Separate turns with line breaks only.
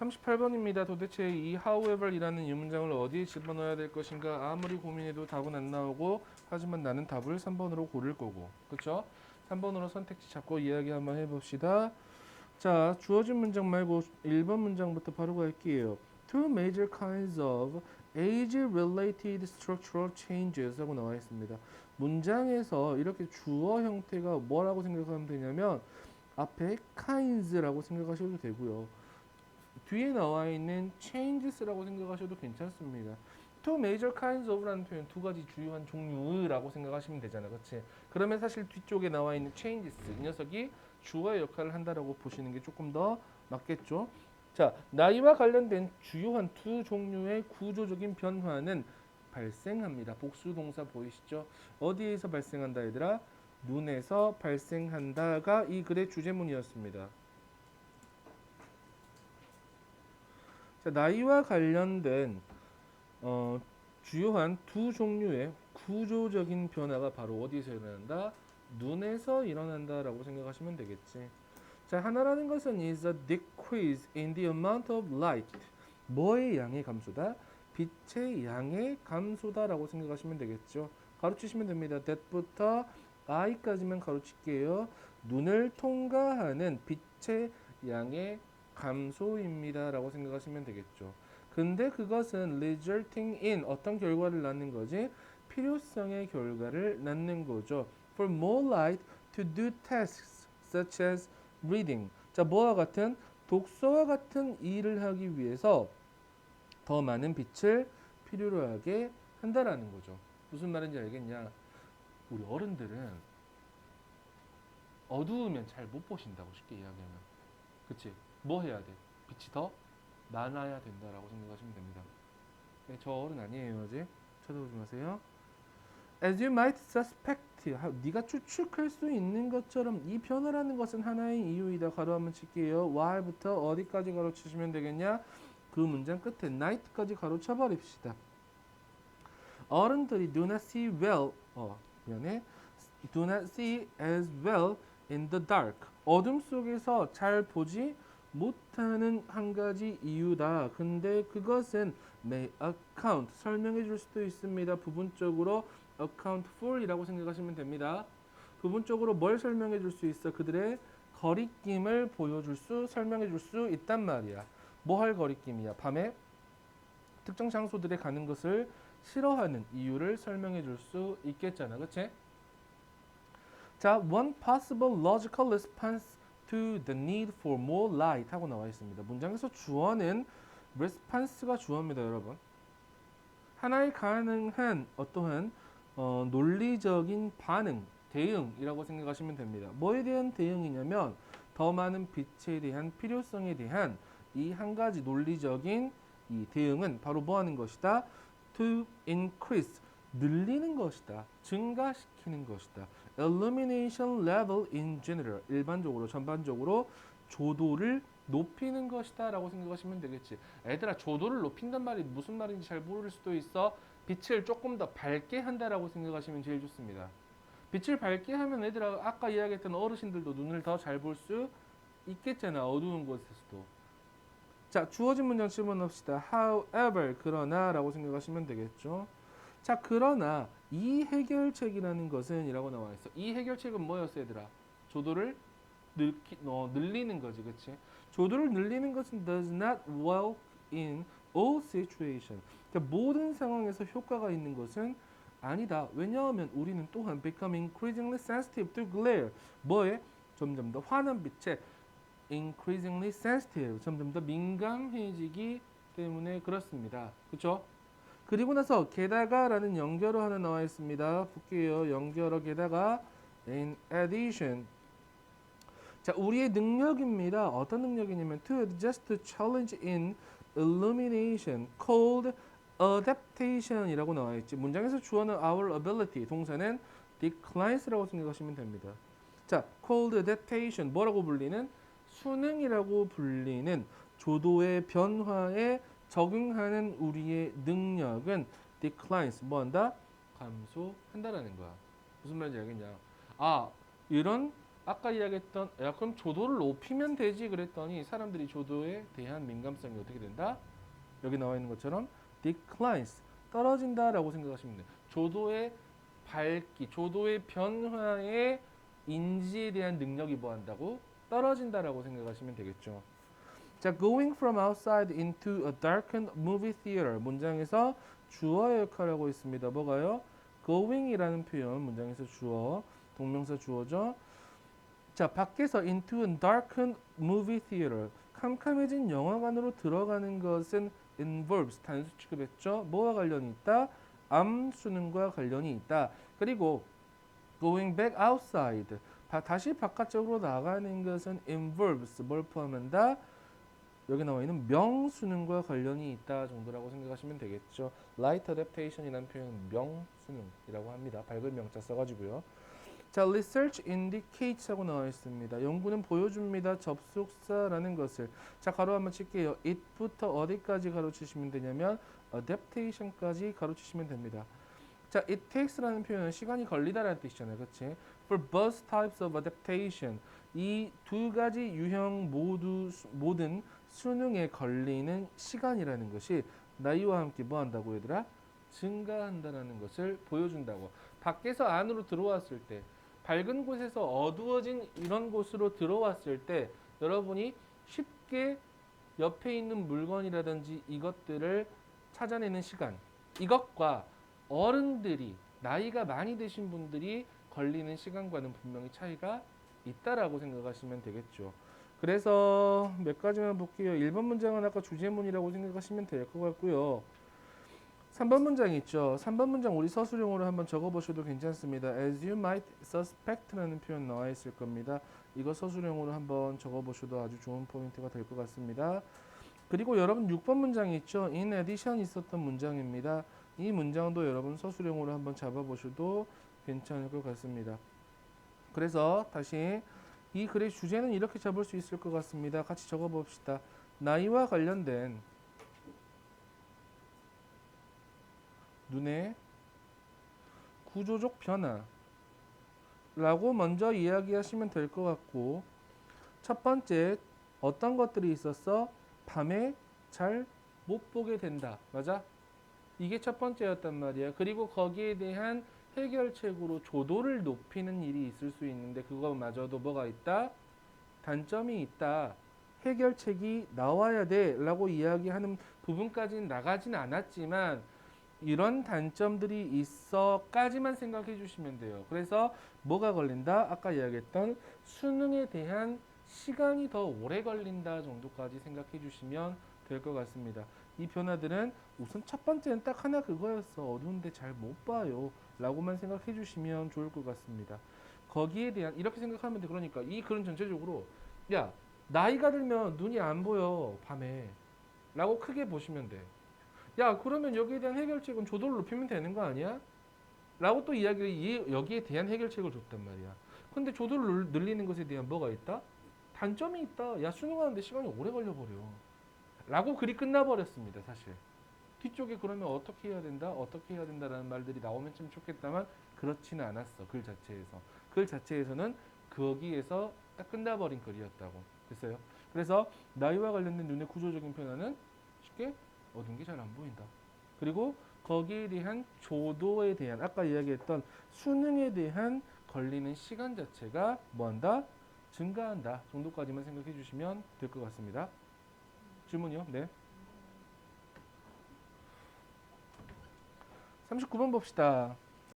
38번입니다. 도대체 이 however이라는 이 문장을 어디에 집어넣어야 될 것인가 아무리 고민해도 답은 안 나오고 하지만 나는 답을 3번으로 고를 거고 그쵸? 3번으로 선택지 잡고 이야기 한번 해봅시다. 자, 주어진 문장 말고 1번 문장부터 바로 갈게요. Two major kinds of age-related structural changes 하고 나와 있습니다. 문장에서 이렇게 주어 형태가 뭐라고 생각하면 되냐면 앞에 kinds라고 생각하셔도 되고요. 뒤에 나와 있는 changes라고 생각하셔도 괜찮습니다. Two major kinds of라는 표현 두 가지 주요한 종류라고 생각하시면 되잖아, 그렇지? 그러면 사실 뒤쪽에 나와 있는 changes 이 녀석이 주어의 역할을 한다라고 보시는 게 조금 더 맞겠죠? 자, 나이와 관련된 주요한 두 종류의 구조적인 변화는 발생합니다. 복수 동사 보이시죠? 어디에서 발생한다 얘들아? 눈에서 발생한다가 이 글의 주제문이었습니다. 자, 나이와 관련된 주요한 두 종류의 구조적인 변화가 바로 어디서 일어난다? 눈에서 일어난다라고 생각하시면 되겠지. 자, 하나라는 것은 is a decrease in the amount of light. 뭐의 양의 감소다? 빛의 양의 감소다라고 생각하시면 되겠죠. 가로치시면 됩니다. that부터 i까지만 가로칠게요. 눈을 통과하는 빛의 양의 감소입니다라고 생각하시면 되겠죠. 근데 그것은 resulting in 어떤 결과를 낳는 거지? 필요성의 결과를 낳는 거죠. For more light to do tasks such as reading. 자, 뭐와 같은 독서와 같은 일을 하기 위해서 더 많은 빛을 필요로 하게 한다라는 거죠. 무슨 말인지 알겠냐? 우리 어른들은 어두우면 잘 못 보신다고 쉽게 이야기하면. 그치? 뭐 해야 돼? 빛이 더 많아야 된다라고 생각하시면 됩니다. 네, 저 어른 아니에요 아직. 쳐다보지 마세요. As you might suspect, 네가 추측할 수 있는 것처럼 이 변화라는 것은 하나의 이유이다. 가로 한번 칠게요. why부터 어디까지 가로 치시면 되겠냐? 그 문장 끝에 night까지 가로 쳐버립시다. 어른들이 do not see well, 미안해. do not see as well in the dark. 어둠 속에서 잘 보지 못하는 한 가지 이유다. 근데 그것은 may account 설명해 줄 수도 있습니다. 부분적으로 account for이라고 생각하시면 됩니다. 부분적으로 뭘 설명해 줄 수 있어? 그들의 거리낌을 보여줄 수, 설명해 줄 수 있단 말이야. 뭐 할 거리낌이야? 밤에 특정 장소들에 가는 것을 싫어하는 이유를 설명해 줄 수 있겠잖아. 그치? 자, one possible logical response to the need for more light 하고 나와 있습니다. 문장에서 주어는 response가 주어입니다, 여러분. 하나의 가능한 어떠한 논리적인 반응, 대응이라고 생각하시면 됩니다. 뭐에 대한 대응이냐면 더 많은 빛에 대한 필요성에 대한 이 한 가지 논리적인 이 대응은 바로 뭐 하는 것이다? To increase, 늘리는 것이다. 증가시키는 것이다. Illumination level in general, 일반적으로, 전반적으로 조도를 높이는 것이다 라고 생각하시면 되겠지. 애들아, 조도를 높인단 말이 무슨 말인지 잘 모를 수도 있어. 빛을 조금 더 밝게 한다라고 생각하시면 제일 좋습니다. 빛을 밝게 하면 애들아, 아까 이야기했던 어르신들도 눈을 더 잘 볼 수 있겠잖아, 어두운 곳에서도. 자, 주어진 문장 집어넣읍시다. However, 그러나 라고 생각하시면 되겠죠. 자, 그러나 이 해결책이라는 것은 이라고 나와 있어. 이 해결책은 뭐였어, 얘들아? 조도를 늘리는 거지, 그치? 조도를 늘리는 것은 does not work in all situations. 그러니까 모든 상황에서 효과가 있는 것은 아니다. 왜냐하면 우리는 또한 become increasingly sensitive to glare. 뭐에? 점점 더 환한 빛에 increasingly sensitive. 점점 더 민감해지기 때문에 그렇습니다. 그렇죠? 그리고 나서 게다가라는 연결어 하나 나와 있습니다. 볼게요. 연결어 게다가 in addition. 자, 우리의 능력입니다. 어떤 능력이냐면 to adjust to challenge in illumination called adaptation이라고 나와 있지. 문장에서 주어는 our ability, 동사는 declines라고 생각하시면 됩니다. 자, called adaptation 뭐라고 불리는? 수능이라고 불리는 조도의 변화에 적응하는 우리의 능력은 declines 뭐한다? 감소한다라는 거야. 무슨 말인지 알겠냐? 아, 이런 아까 이야기했던 야 그럼 조도를 높이면 되지 그랬더니 사람들이 조도에 대한 민감성이 어떻게 된다? 여기 나와 있는 것처럼 declines 떨어진다라고 생각하시면 돼요. 조도의 밝기, 조도의 변화의 인지에 대한 능력이 뭐한다고? 떨어진다라고 생각하시면 되겠죠. 자, going from outside into a darkened movie theater 문장에서 주어의 역할을 하고 있습니다. 뭐가요? going이라는 표현 문장에서 주어, 동명사 주어죠. 자, 밖에서 into a darkened movie theater 캄캄해진 영화관으로 들어가는 것은 involves 단수 취급했죠. 뭐와 관련이 있다? 암 수능과 관련이 있다. 그리고 going back outside 다시 바깥쪽으로 나가는 것은 involves 뭘 포함한다? 여기 나와 있는 명수능과 관련이 있다 정도라고 생각하시면 되겠죠. light adaptation이라는 표현은 명수능이라고 합니다. 밝은 명자 써가지고요. 자, research indicates하고 나와 있습니다. 연구는 보여줍니다. 접속사라는 것을. 자, 가로 한번 칠게요. it부터 어디까지 가로치시면 되냐면 adaptation까지 가로치시면 됩니다. 자, it takes라는 표현은 시간이 걸리다라는 뜻이잖아요. 그렇지? For both types of adaptation 이 두 가지 유형 모든 수능에 걸리는 시간이라는 것이 나이와 함께 뭐 한다고 얘들아? 증가한다는 것을 보여준다고. 밖에서 안으로 들어왔을 때 밝은 곳에서 어두워진 이런 곳으로 들어왔을 때 여러분이 쉽게 옆에 있는 물건이라든지 이것들을 찾아내는 시간 이것과 어른들이 나이가 많이 드신 분들이 걸리는 시간과는 분명히 차이가 있다라고 생각하시면 되겠죠. 그래서 몇 가지만 볼게요. 1번 문장은 아까 주제문이라고 생각하시면 될 것 같고요. 3번 문장 있죠. 3번 문장 우리 서술형으로 한번 적어보셔도 괜찮습니다. As you might suspect라는 표현 나와 있을 겁니다. 이거 서술형으로 한번 적어보셔도 아주 좋은 포인트가 될 것 같습니다. 그리고 여러분 6번 문장이 있죠. In addition 있었던 문장입니다. 이 문장도 여러분 서술형으로 한번 잡아보셔도 괜찮을 것 같습니다. 그래서 다시 이 글의 주제는 이렇게 잡을 수 있을 것 같습니다. 같이 적어봅시다. 나이와 관련된 눈의 구조적 변화라고 먼저 이야기하시면 될 것 같고 첫 번째 어떤 것들이 있었어? 밤에 잘 못 보게 된다. 맞아? 이게 첫 번째였단 말이야. 그리고 거기에 대한 해결책으로 조도를 높이는 일이 있을 수 있는데 그거마저도 뭐가 있다? 단점이 있다. 해결책이 나와야 돼 라고 이야기하는 부분까지는 나가진 않았지만 이런 단점들이 있어까지만 생각해 주시면 돼요. 그래서 뭐가 걸린다? 아까 이야기했던 수능에 대한 시간이 더 오래 걸린다 정도까지 생각해 주시면 될 것 같습니다. 이 변화들은 우선 첫 번째는 딱 하나 그거였어. 어두운데 잘 못 봐요. 라고만 생각해 주시면 좋을 것 같습니다. 거기에 대한 이렇게 생각하면 돼. 그러니까 이 글은 전체적으로 야 나이가 들면 눈이 안 보여 밤에 라고 크게 보시면 돼. 야 그러면 여기에 대한 해결책은 조도를 높이면 되는 거 아니야? 라고 또 이야기를 여기에 대한 해결책을 줬단 말이야. 근데 조도를 늘리는 것에 대한 뭐가 있다? 단점이 있다. 야 수능하는데 시간이 오래 걸려버려. 라고 글이 끝나버렸습니다. 사실. 뒤쪽에 그러면 어떻게 해야 된다? 어떻게 해야 된다라는 말들이 나오면 참 좋겠다만 그렇지는 않았어. 글 자체에서. 글 자체에서는 거기에서 딱 끝나버린 글이었다고. 됐어요? 그래서 나이와 관련된 눈의 구조적인 변화는 쉽게 어두운 게 잘 안 보인다. 그리고 거기에 대한 조도에 대한 아까 이야기했던 수능에 대한 걸리는 시간 자체가 뭐한다? 증가한다 정도까지만 생각해 주시면 될 것 같습니다. 질문이요? 네. 39번 봅시다.